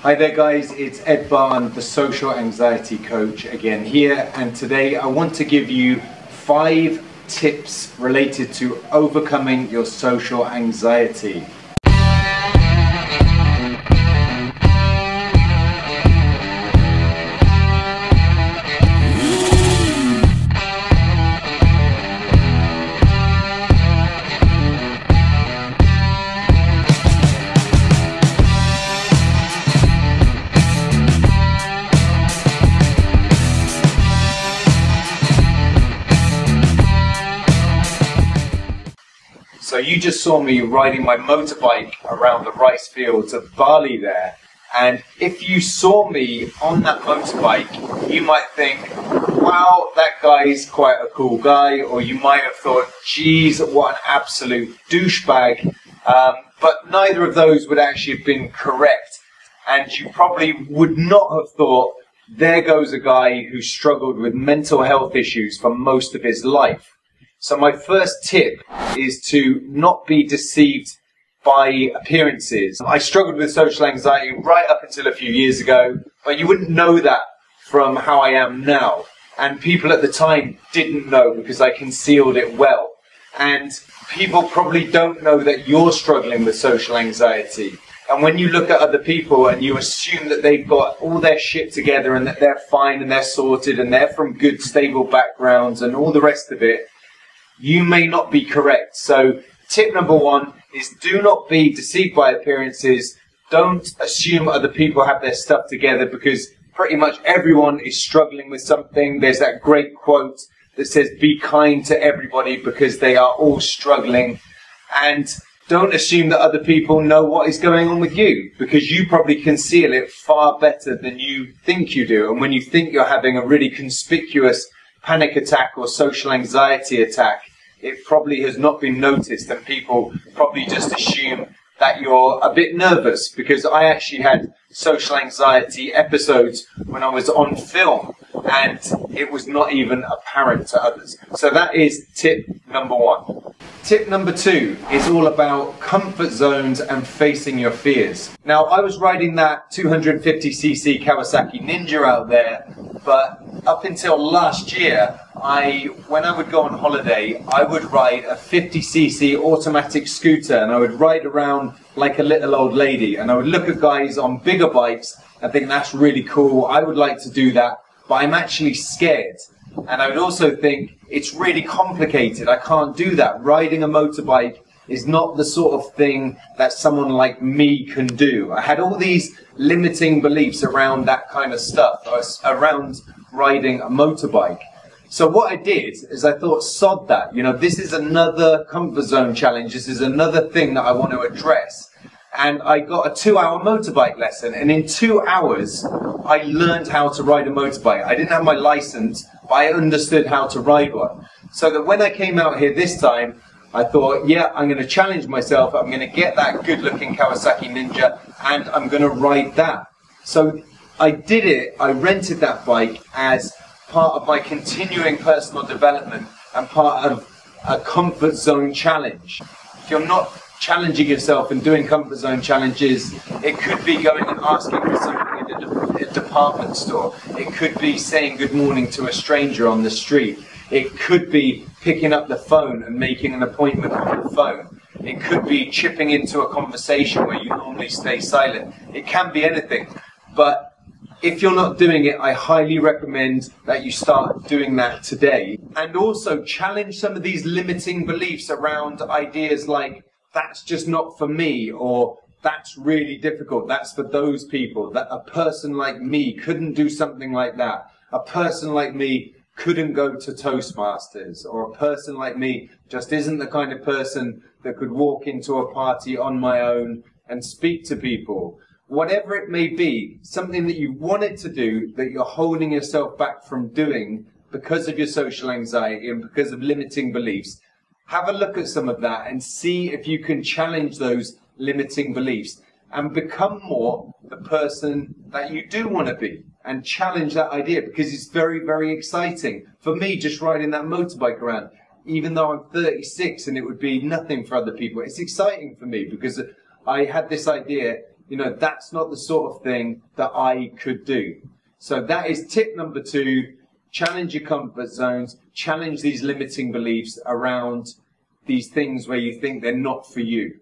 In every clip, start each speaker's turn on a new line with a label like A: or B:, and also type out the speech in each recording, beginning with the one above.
A: Hi there guys, it's Ed Barn, the social anxiety coach again here, and today I want to give you 5 tips related to overcoming your social anxiety. So you just saw me riding my motorbike around the rice fields of Bali there, and if you saw me on that motorbike, you might think, wow, that guy's quite a cool guy, or you might have thought, geez, what an absolute douchebag, but neither of those would actually have been correct, and you probably would not have thought, there goes a guy who struggled with mental health issues for most of his life. So my first tip is to not be deceived by appearances. I struggled with social anxiety right up until a few years ago, but you wouldn't know that from how I am now. And people at the time didn't know because I concealed it well. And people probably don't know that you're struggling with social anxiety. And when you look at other people and you assume that they've got all their shit together and that they're fine and they're sorted and they're from good, stable backgrounds and all the rest of it, you may not be correct. So tip number 1 is do not be deceived by appearances. Don't assume other people have their stuff together because pretty much everyone is struggling with something. There's that great quote that says, be kind to everybody because they are all struggling. And don't assume that other people know what is going on with you because you probably conceal it far better than you think you do. And when you think you're having a really conspicuous panic attack or social anxiety attack, it probably has not been noticed and people probably just assume that you're a bit nervous, because I actually had social anxiety episodes when I was on film and it was not even apparent to others. So that is tip number 1. Tip number 2 is all about comfort zones and facing your fears. Now, I was riding that 250cc Kawasaki Ninja out there, but up until last year, when I would go on holiday, I would ride a 50cc automatic scooter and I would ride around like a little old lady, and I would look at guys on bigger bikes and think that's really cool, I would like to do that, but I'm actually scared. And I would also think it's really complicated, I can't do that. Riding a motorbike is not the sort of thing that someone like me can do. I had all these limiting beliefs around that kind of stuff, around riding a motorbike. So what I did is I thought, sod that, this is another comfort zone challenge, this is another thing that I want to address. And I got a 2-hour motorbike lesson, and in 2 hours, I learned how to ride a motorbike. I didn't have my license, but I understood how to ride one. So that when I came out here this time, I thought, yeah, I'm going to challenge myself, I'm going to get that good-looking Kawasaki Ninja, and I'm going to ride that. So I did it, I rented that bike as part of my continuing personal development and part of a comfort zone challenge. If you're not challenging yourself and doing comfort zone challenges, it could be going and asking for something in a department store. It could be saying good morning to a stranger on the street. It could be picking up the phone and making an appointment on the phone. It could be chipping into a conversation where you normally stay silent. It can be anything. But if you're not doing it, I highly recommend that you start doing that today. And also challenge some of these limiting beliefs around ideas like, that's just not for me, or that's really difficult, that's for those people, that a person like me couldn't do something like that, a person like me couldn't go to Toastmasters, or a person like me just isn't the kind of person that could walk into a party on my own and speak to people. Whatever it may be, something that you wanted to do that you're holding yourself back from doing because of your social anxiety and because of limiting beliefs, have a look at some of that and see if you can challenge those limiting beliefs and become more the person that you do want to be, and challenge that idea, because it's very, very exciting. For me, just riding that motorbike around, even though I'm 36 and it would be nothing for other people, it's exciting for me because I had this idea, You know, that's not the sort of thing that I could do. So that is tip number 2. Challenge your comfort zones. Challenge these limiting beliefs around these things where you think they're not for you.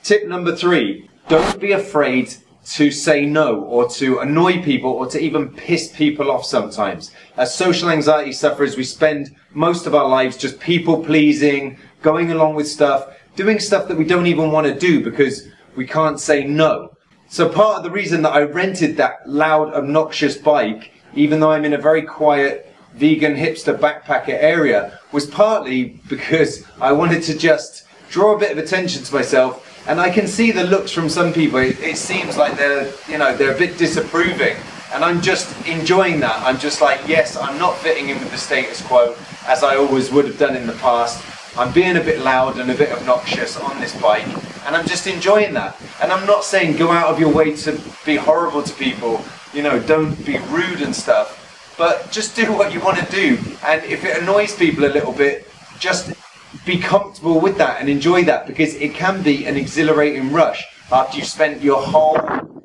A: Tip number 3. Don't be afraid to say no, or to annoy people, or to even piss people off sometimes. As social anxiety sufferers, we spend most of our lives just people pleasing, going along with stuff, doing stuff that we don't even want to do because we can't say no. So part of the reason that I rented that loud, obnoxious bike, even though I'm in a very quiet, vegan, hipster backpacker area, was partly because I wanted to just draw a bit of attention to myself. And I can see the looks from some people. It seems like they're a bit disapproving. And I'm just enjoying that. I'm just like, yes, I'm not fitting in with the status quo as I always would have done in the past. I'm being a bit loud and a bit obnoxious on this bike. And I'm just enjoying that. And I'm not saying go out of your way to be horrible to people. You know, don't be rude and stuff. But just do what you want to do. And if it annoys people a little bit, just be comfortable with that and enjoy that, because it can be an exhilarating rush after you've spent your whole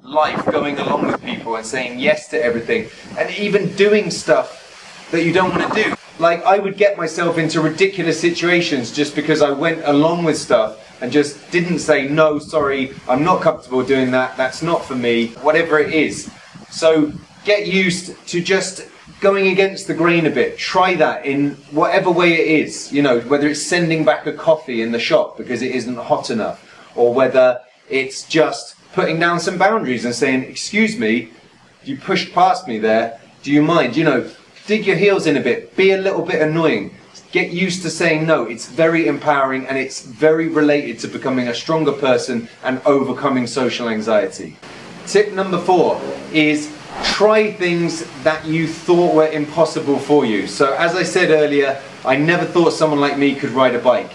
A: life going along with people and saying yes to everything, and even doing stuff that you don't want to do. Like, I would get myself into ridiculous situations just because I went along with stuff and just didn't say, no, sorry, I'm not comfortable doing that, that's not for me, whatever it is. So get used to just going against the grain a bit. Try that in whatever way it is, you know, whether it's sending back a coffee in the shop because it isn't hot enough, or whether it's just putting down some boundaries and saying, excuse me, you pushed past me there, do you mind? You know, dig your heels in a bit, be a little bit annoying, get used to saying no. It's very empowering, and it's very related to becoming a stronger person and overcoming social anxiety. Tip number 4 is try things that you thought were impossible for you. So as I said earlier, I never thought someone like me could ride a bike.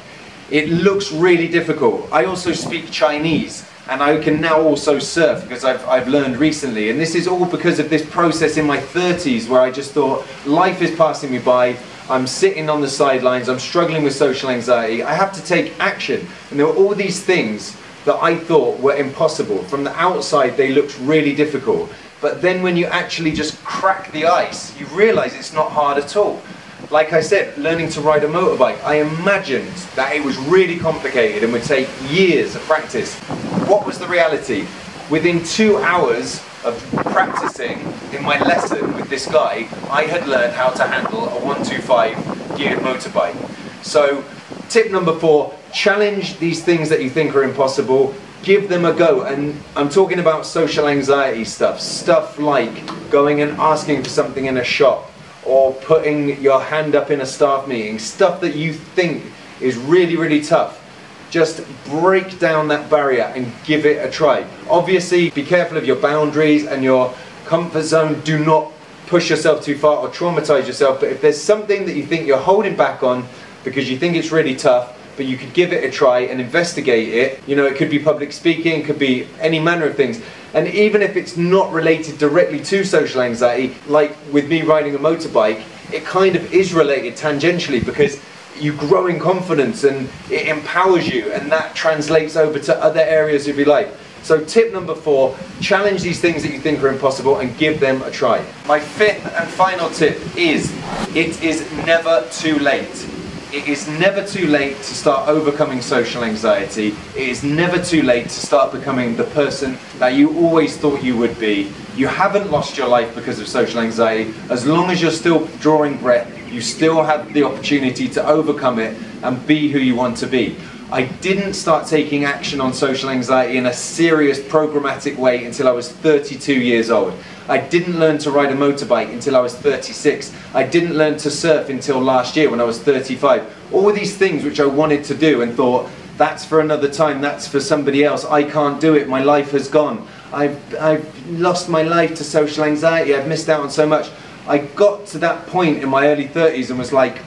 A: It looks really difficult. I also speak Chinese, and I can now also surf because I've learned recently. And this is all because of this process in my 30s where I just thought, life is passing me by, I'm sitting on the sidelines, I'm struggling with social anxiety, I have to take action. And there were all these things that I thought were impossible. From the outside, they looked really difficult. But then when you actually just crack the ice, you realize it's not hard at all. Like I said, learning to ride a motorbike, I imagined that it was really complicated and would take years of practice. What was the reality? Within 2 hours of practicing in my lesson with this guy, I had learned how to handle a 125 geared motorbike. So tip number 4, challenge these things that you think are impossible. Give them a go. And I'm talking about social anxiety stuff. Stuff like going and asking for something in a shop, or putting your hand up in a staff meeting. Stuff that you think is really, really tough. Just break down that barrier and give it a try. Obviously, be careful of your boundaries and your comfort zone. Do not push yourself too far or traumatize yourself. But if there's something that you think you're holding back on because you think it's really tough, but you could give it a try and investigate it. You know, it could be public speaking, it could be any manner of things. And even if it's not related directly to social anxiety, like with me riding a motorbike, it kind of is related tangentially, because you grow in confidence and it empowers you, and that translates over to other areas of your life. So tip number 4, challenge these things that you think are impossible and give them a try. My 5th and final tip is, it is never too late. It is never too late to start overcoming social anxiety. It is never too late to start becoming the person that you always thought you would be. You haven't lost your life because of social anxiety. As long as you're still drawing breath, you still have the opportunity to overcome it and be who you want to be. I didn't start taking action on social anxiety in a serious, programmatic way until I was 32 years old. I didn't learn to ride a motorbike until I was 36. I didn't learn to surf until last year when I was 35. All of these things which I wanted to do and thought, that's for another time, that's for somebody else, I can't do it, my life has gone. I've lost my life to social anxiety, I've missed out on so much. I got to that point in my early 30s and was like,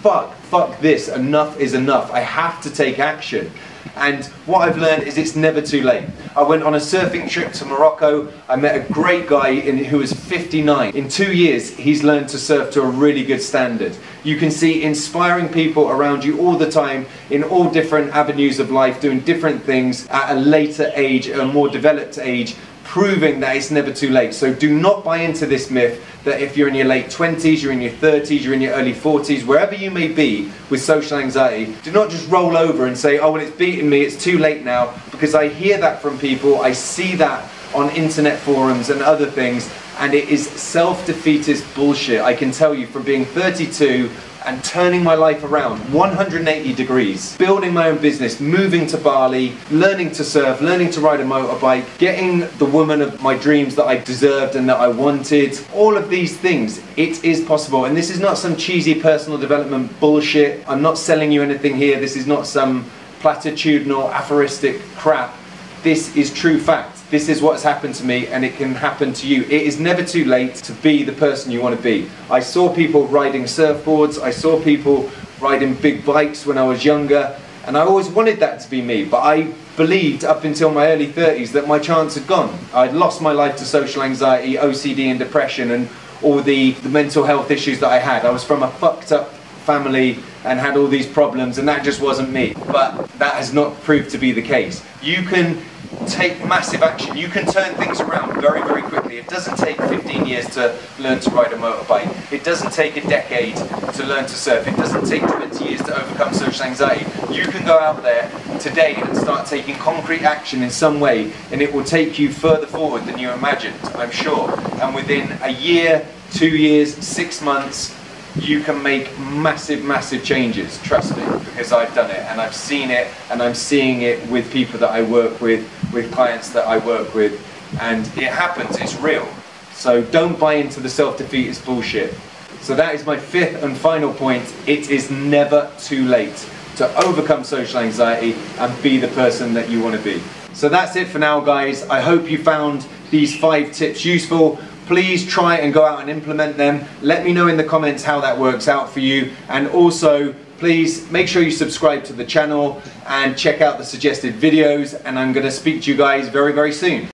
A: fuck this, enough is enough, I have to take action. And what I've learned is it's never too late. I went on a surfing trip to Morocco. I met a great guy who was 59. In 2 years, he's learned to surf to a really good standard. You can see inspiring people around you all the time in all different avenues of life, doing different things at a later age, a more developed age, proving that it's never too late. So do not buy into this myth that if you're in your late 20s, you're in your 30s, you're in your early 40s, wherever you may be with social anxiety, do not just roll over and say, oh, well, it's beaten me, it's too late now, because I hear that from people, I see that on internet forums and other things, and it is self-defeatist bullshit. I can tell you from being 32 and turning my life around 180 degrees, building my own business, moving to Bali, learning to surf, learning to ride a motorbike, getting the woman of my dreams that I deserved and that I wanted, all of these things, it is possible. And this is not some cheesy personal development bullshit. I'm not selling you anything here. This is not some platitudinal, aphoristic crap. This is true fact. This is what's happened to me, and it can happen to you. It is never too late to be the person you want to be. I saw people riding surfboards, I saw people riding big bikes when I was younger, and I always wanted that to be me, but I believed up until my early 30s that my chance had gone. I'd lost my life to social anxiety, OCD and depression, and all the mental health issues that I had. I was from a fucked up family and had all these problems, and that just wasn't me. But that has not proved to be the case. You can take massive action. You can turn things around very, very quickly. It doesn't take 15 years to learn to ride a motorbike. It doesn't take a decade to learn to surf. It doesn't take 20 years to overcome social anxiety. You can go out there today and start taking concrete action in some way, and it will take you further forward than you imagined, I'm sure. And within a year, 2 years, 6 months, you can make massive, massive changes. Trust me, because I've done it and I've seen it, and I'm seeing it with people that I work with clients that I work with, and it happens, it's real. So don't buy into the self-defeatist bullshit. So that is my fifth and final point. It is never too late to overcome social anxiety and be the person that you want to be. So that's it for now, guys. I hope you found these 5 tips useful. Please try and go out and implement them. Let me know in the comments how that works out for you. And also, please make sure you subscribe to the channel and check out the suggested videos. And I'm going to speak to you guys very, very soon.